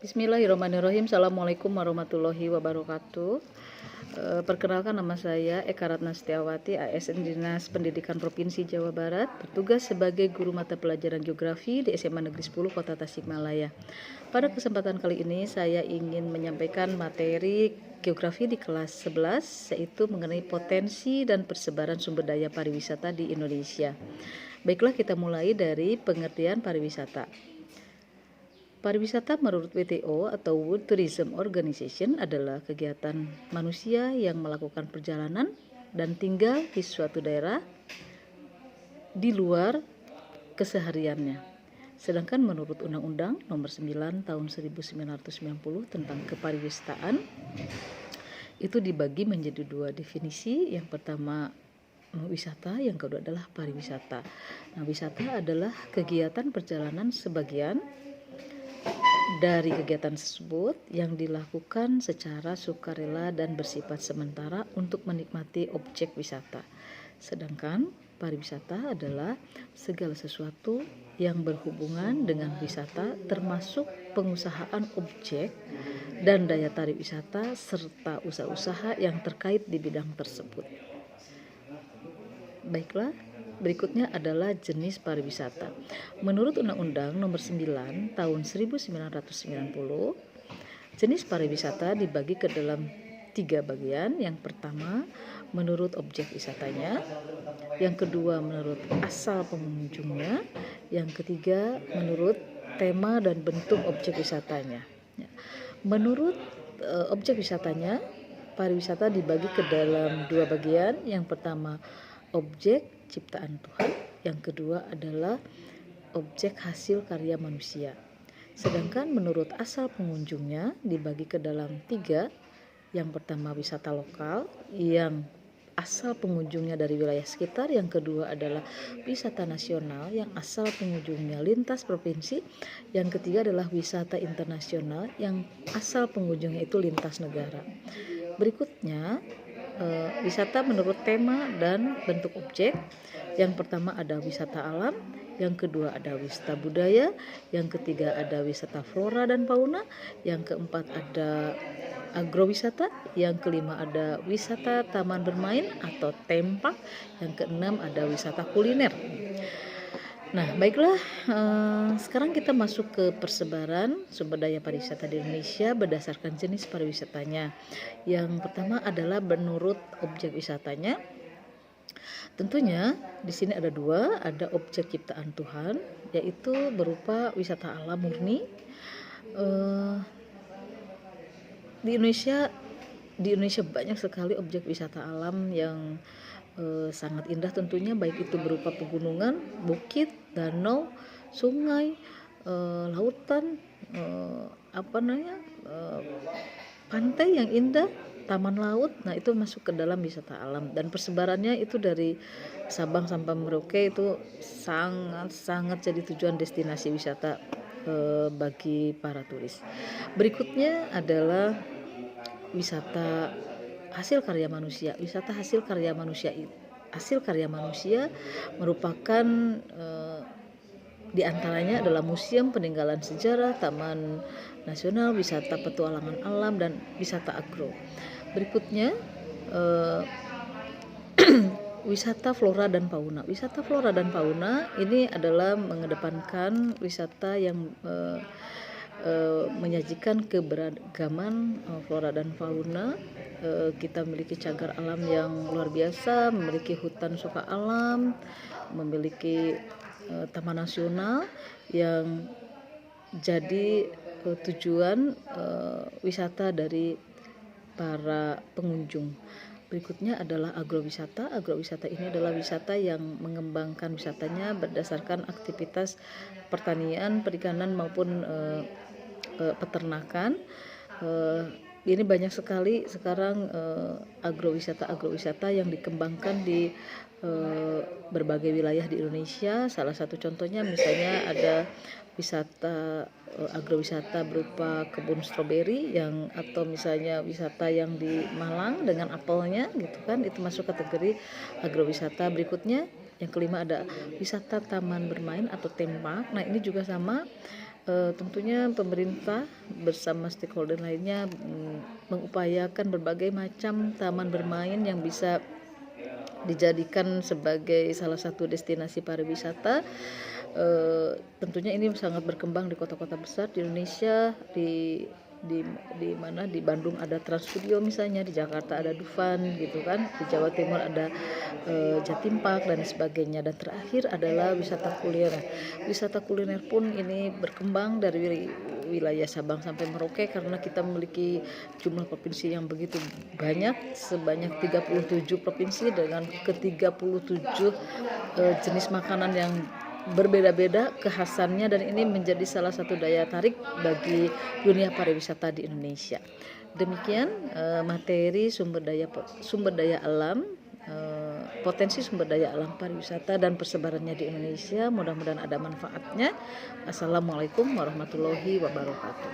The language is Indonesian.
Bismillahirrahmanirrahim. Assalamualaikum warahmatullahi wabarakatuh. Perkenalkan, nama saya Eka Ratna Setiawati, ASN Dinas Pendidikan Provinsi Jawa Barat, bertugas sebagai guru mata pelajaran geografi di SMA Negeri 10 Kota Tasikmalaya. Pada kesempatan kali ini saya ingin menyampaikan materi geografi di kelas 11, yaitu mengenai potensi dan persebaran sumber daya pariwisata di Indonesia. Baiklah, kita mulai dari pengertian pariwisata. Pariwisata menurut WTO atau World Tourism Organization adalah kegiatan manusia yang melakukan perjalanan dan tinggal di suatu daerah di luar kesehariannya. Sedangkan menurut Undang-Undang Nomor 9 Tahun 1990 tentang kepariwisataan, itu dibagi menjadi dua definisi. Yang pertama wisata, yang kedua adalah pariwisata. Nah, wisata adalah kegiatan perjalanan sebagian dari kegiatan tersebut yang dilakukan secara sukarela dan bersifat sementara untuk menikmati objek wisata. Sedangkan pariwisata adalah segala sesuatu yang berhubungan dengan wisata, termasuk pengusahaan objek dan daya tarik wisata serta usaha-usaha yang terkait di bidang tersebut. Baiklah, berikutnya adalah jenis pariwisata. Menurut Undang-Undang Nomor 9 Tahun 1990, jenis pariwisata dibagi ke dalam 3 bagian. Yang pertama, menurut objek wisatanya. Yang kedua, menurut asal pengunjungnya. Yang ketiga, menurut tema dan bentuk objek wisatanya. Menurut objek wisatanya, pariwisata dibagi ke dalam 2 bagian. Yang pertama, objek ciptaan Tuhan, yang kedua adalah objek hasil karya manusia. Sedangkan menurut asal pengunjungnya dibagi ke dalam 3. Yang pertama, wisata lokal yang asal pengunjungnya dari wilayah sekitar. Yang kedua adalah wisata nasional yang asal pengunjungnya lintas provinsi. Yang ketiga adalah wisata internasional yang asal pengunjungnya itu lintas negara. Berikutnya, wisata menurut tema dan bentuk objek. Yang pertama ada wisata alam, yang kedua ada wisata budaya, yang ketiga ada wisata flora dan fauna, yang keempat ada agrowisata, yang kelima ada wisata taman bermain atau theme park, yang keenam ada wisata kuliner. Nah, baiklah, sekarang kita masuk ke persebaran sumber daya pariwisata di Indonesia berdasarkan jenis pariwisatanya. Yang pertama adalah menurut objek wisatanya. Tentunya di sini ada 2, ada objek ciptaan Tuhan, yaitu berupa wisata alam murni. Di Indonesia banyak sekali objek wisata alam yang sangat indah tentunya, baik itu berupa pegunungan, bukit, danau, sungai, lautan, pantai yang indah, taman laut. Nah, itu masuk ke dalam wisata alam, dan persebarannya itu dari Sabang sampai Merauke itu sangat jadi tujuan destinasi wisata bagi para turis. Berikutnya adalah wisata hasil karya manusia. Wisata hasil karya manusia merupakan di antaranya adalah museum peninggalan sejarah, taman nasional, wisata petualangan alam, dan wisata agro. Berikutnya wisata flora dan fauna. Wisata flora dan fauna ini adalah mengedepankan wisata yang menyajikan keberagaman flora dan fauna. Kita memiliki cagar alam yang luar biasa, memiliki hutan suka alam, memiliki taman nasional yang jadi tujuan wisata dari para pengunjung. Berikutnya adalah agrowisata. Agrowisata ini adalah wisata yang mengembangkan wisatanya berdasarkan aktivitas pertanian, perikanan maupun peternakan. Ini banyak sekali sekarang agrowisata yang dikembangkan di berbagai wilayah di Indonesia. Salah satu contohnya misalnya ada wisata agrowisata berupa kebun stroberi atau misalnya wisata yang di Malang dengan apelnya gitu kan, itu masuk kategori agrowisata. Berikutnya yang kelima ada wisata taman bermain atau theme park. Nah, ini juga sama, Tentunya pemerintah bersama stakeholder lainnya mengupayakan berbagai macam taman bermain yang bisa dijadikan sebagai salah satu destinasi pariwisata. Tentunya ini sangat berkembang di kota-kota besar di Indonesia, di mana di Bandung ada Trans Studio misalnya, di Jakarta ada Dufan gitu kan, di Jawa Timur ada Jatim Park dan sebagainya. Dan terakhir adalah wisata kuliner. Wisata kuliner pun ini berkembang dari wilayah Sabang sampai Merauke karena kita memiliki jumlah provinsi yang begitu banyak, sebanyak 37 provinsi dengan ke-37 jenis makanan yang berbeda-beda kekhasannya, dan ini menjadi salah satu daya tarik bagi dunia pariwisata di Indonesia. Demikian materi sumber daya alam, potensi sumber daya alam pariwisata dan persebarannya di Indonesia. Mudah-mudahan ada manfaatnya. Assalamualaikum warahmatullahi wabarakatuh.